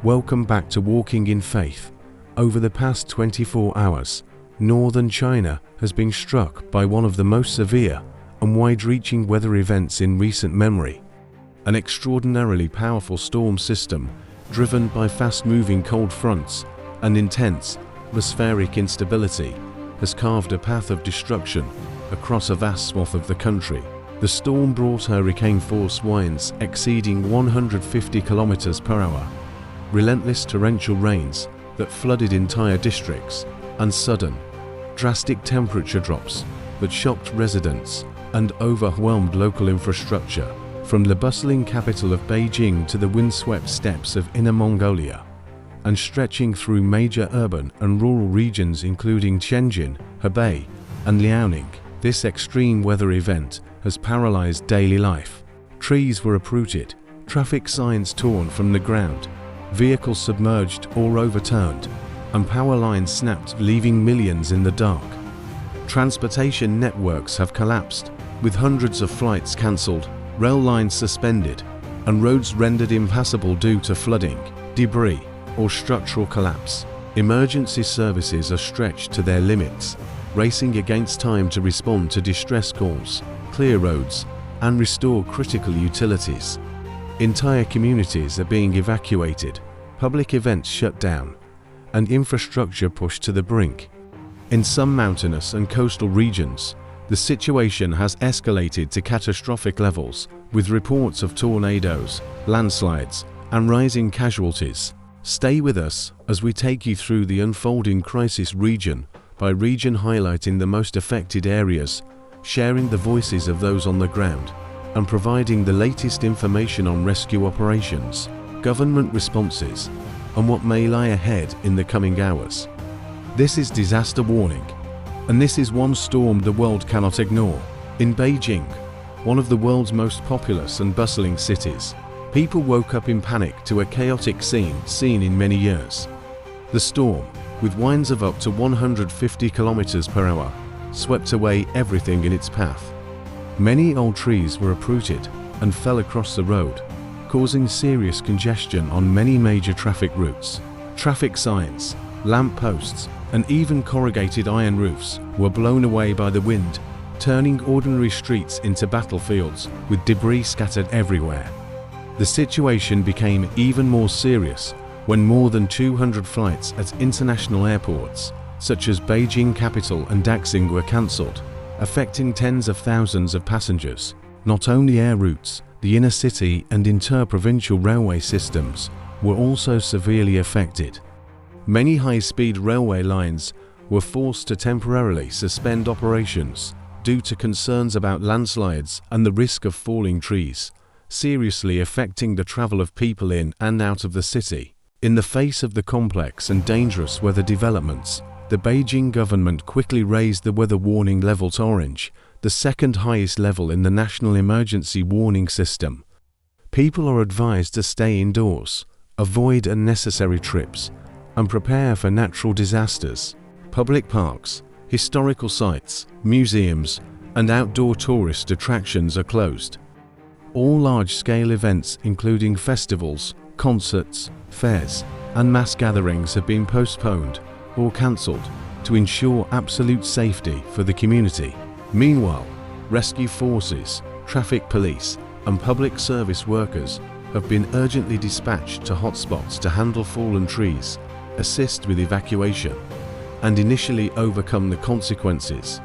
Welcome back to Walking in Faith. Over the past 24 hours, northern China has been struck by one of the most severe and wide-reaching weather events in recent memory. An extraordinarily powerful storm system, driven by fast-moving cold fronts and intense atmospheric instability, has carved a path of destruction across a vast swath of the country. The storm brought hurricane-force winds exceeding 150 kilometers per hour, relentless torrential rains that flooded entire districts, and sudden, drastic temperature drops that shocked residents and overwhelmed local infrastructure, from the bustling capital of Beijing to the windswept steppes of Inner Mongolia, and stretching through major urban and rural regions including Shenzhen, Hebei, and Liaoning. This extreme weather event has paralyzed daily life. Trees were uprooted, traffic signs torn from the ground, vehicles submerged or overturned, and power lines snapped, leaving millions in the dark. Transportation networks have collapsed, with hundreds of flights cancelled, rail lines suspended, and roads rendered impassable due to flooding, debris, or structural collapse. Emergency services are stretched to their limits, racing against time to respond to distress calls, clear roads, and restore critical utilities. Entire communities are being evacuated, public events shut down, and infrastructure pushed to the brink. In some mountainous and coastal regions, the situation has escalated to catastrophic levels, with reports of tornadoes, landslides, and rising casualties. Stay with us as we take you through the unfolding crisis region by region, highlighting the most affected areas, sharing the voices of those on the ground, and providing the latest information on rescue operations, government responses, and what may lie ahead in the coming hours. This is Disaster Warning, and this is one storm the world cannot ignore. In Beijing, one of the world's most populous and bustling cities, people woke up in panic to a chaotic scene seen in many years. The storm, with winds of up to 150 kilometers per hour, swept away everything in its path. Many old trees were uprooted and fell across the road, causing serious congestion on many major traffic routes. Traffic signs, lamp posts, and even corrugated iron roofs were blown away by the wind, turning ordinary streets into battlefields with debris scattered everywhere. The situation became even more serious when more than 200 flights at international airports, such as Beijing Capital and Daxing, were cancelled, affecting tens of thousands of passengers. Not only air routes, the inner city and inter-provincial railway systems were also severely affected. Many high-speed railway lines were forced to temporarily suspend operations due to concerns about landslides and the risk of falling trees, seriously affecting the travel of people in and out of the city. In the face of the complex and dangerous weather developments, the Beijing government quickly raised the weather warning level to orange, the second highest level in the national emergency warning system. People are advised to stay indoors, avoid unnecessary trips, and prepare for natural disasters. Public parks, historical sites, museums, and outdoor tourist attractions are closed. All large-scale events, including festivals, concerts, fairs, and mass gatherings, have been postponed or cancelled to ensure absolute safety for the community. Meanwhile, rescue forces, traffic police, and public service workers have been urgently dispatched to hotspots to handle fallen trees, assist with evacuation, and initially overcome the consequences.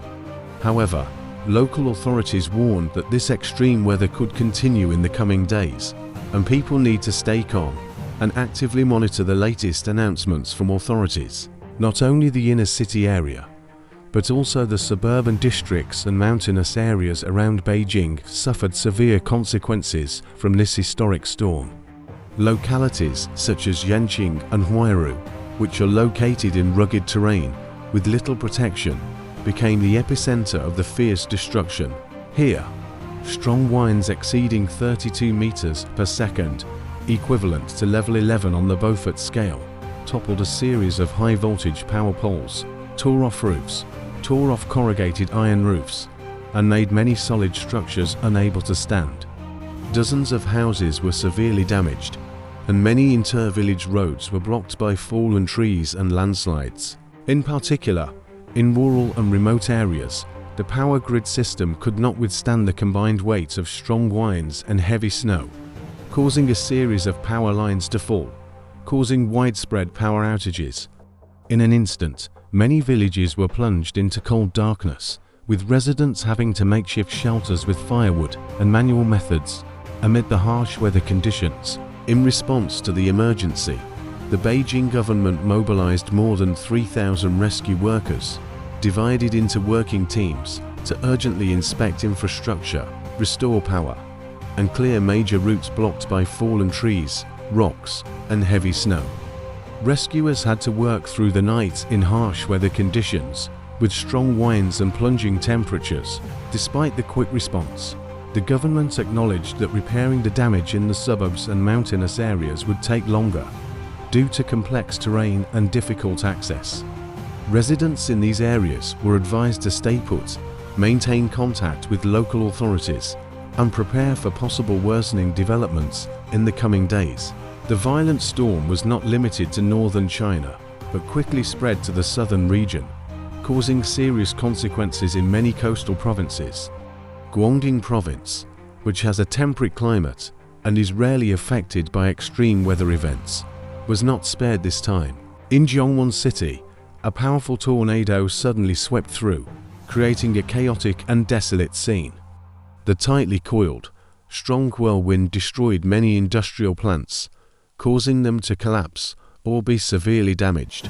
However, local authorities warned that this extreme weather could continue in the coming days, and people need to stay calm and actively monitor the latest announcements from authorities. Not only the inner city area, but also the suburban districts and mountainous areas around Beijing suffered severe consequences from this historic storm. Localities such as Yanqing and Huairu, which are located in rugged terrain with little protection, became the epicenter of the fierce destruction. Here, strong winds exceeding 32 meters per second, equivalent to level 11 on the Beaufort scale, toppled a series of high-voltage power poles, tore off roofs, tore off corrugated iron roofs, and made many solid structures unable to stand. Dozens of houses were severely damaged, and many inter-village roads were blocked by fallen trees and landslides. In particular, in rural and remote areas, the power grid system could not withstand the combined weight of strong winds and heavy snow, causing a series of power lines to fall, causing widespread power outages. In an instant, many villages were plunged into cold darkness, with residents having to makeshift shelters with firewood and manual methods amid the harsh weather conditions. In response to the emergency, the Beijing government mobilized more than 3,000 rescue workers, divided into working teams, to urgently inspect infrastructure, restore power, and clear major routes blocked by fallen trees, rocks, and heavy snow. Rescuers had to work through the night in harsh weather conditions, with strong winds and plunging temperatures. Despite the quick response, the government acknowledged that repairing the damage in the suburbs and mountainous areas would take longer, due to complex terrain and difficult access. Residents in these areas were advised to stay put, maintain contact with local authorities, and prepare for possible worsening developments in the coming days. The violent storm was not limited to northern China, but quickly spread to the southern region, causing serious consequences in many coastal provinces. Guangdong Province, which has a temperate climate and is rarely affected by extreme weather events, was not spared this time. In Zhongwon City, a powerful tornado suddenly swept through, creating a chaotic and desolate scene. The tightly coiled, strong whirlwind destroyed many industrial plants, causing them to collapse or be severely damaged.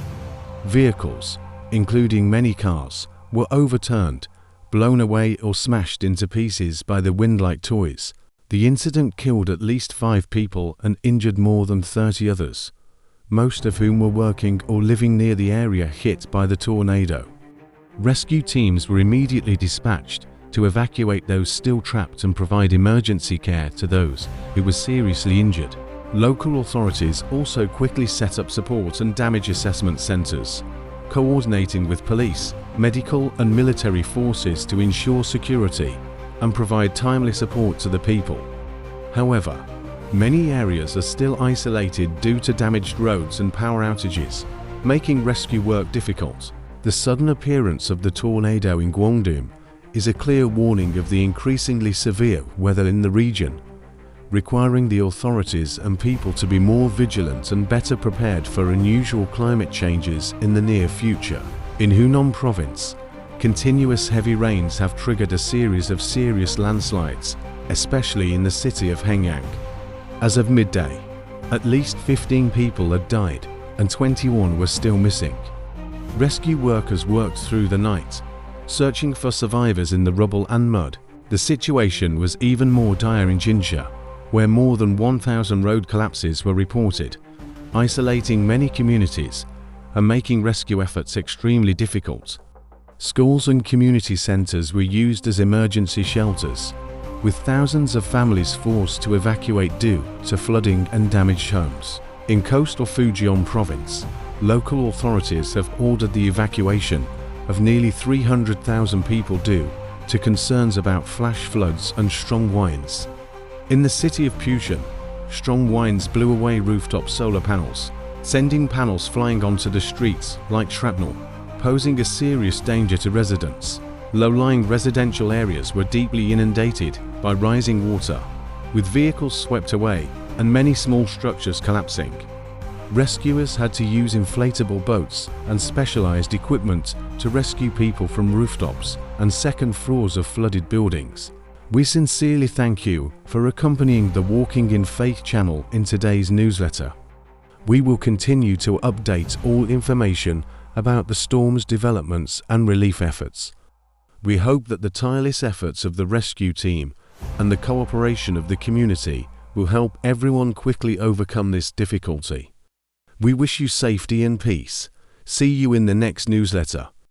Vehicles, including many cars, were overturned, blown away or smashed into pieces by the wind like toys. The incident killed at least 5 people and injured more than 30 others, most of whom were working or living near the area hit by the tornado. Rescue teams were immediately dispatched to evacuate those still trapped and provide emergency care to those who were seriously injured. Local authorities also quickly set up support and damage assessment centers, coordinating with police, medical and military forces to ensure security and provide timely support to the people. However, many areas are still isolated due to damaged roads and power outages, making rescue work difficult. The sudden appearance of the tornado in Guangdong is a clear warning of the increasingly severe weather in the region, requiring the authorities and people to be more vigilant and better prepared for unusual climate changes in the near future. In Hunan Province, continuous heavy rains have triggered a series of serious landslides, especially in the city of Hengyang. As of midday, at least 15 people had died and 21 were still missing. Rescue workers worked through the night, searching for survivors in the rubble and mud. The situation was even more dire in Jinsha, where more than 1,000 road collapses were reported, isolating many communities and making rescue efforts extremely difficult. Schools and community centers were used as emergency shelters, with thousands of families forced to evacuate due to flooding and damaged homes. In coastal Fujian Province, local authorities have ordered the evacuation of nearly 300,000 people due to concerns about flash floods and strong winds. In the city of Pushan, strong winds blew away rooftop solar panels, sending panels flying onto the streets like shrapnel, posing a serious danger to residents. Low-lying residential areas were deeply inundated by rising water, with vehicles swept away and many small structures collapsing. Rescuers had to use inflatable boats and specialized equipment to rescue people from rooftops and second floors of flooded buildings. We sincerely thank you for accompanying the Walking in Faith channel in today's newsletter. We will continue to update all information about the storm's developments and relief efforts. We hope that the tireless efforts of the rescue team and the cooperation of the community will help everyone quickly overcome this difficulty. We wish you safety and peace. See you in the next newsletter.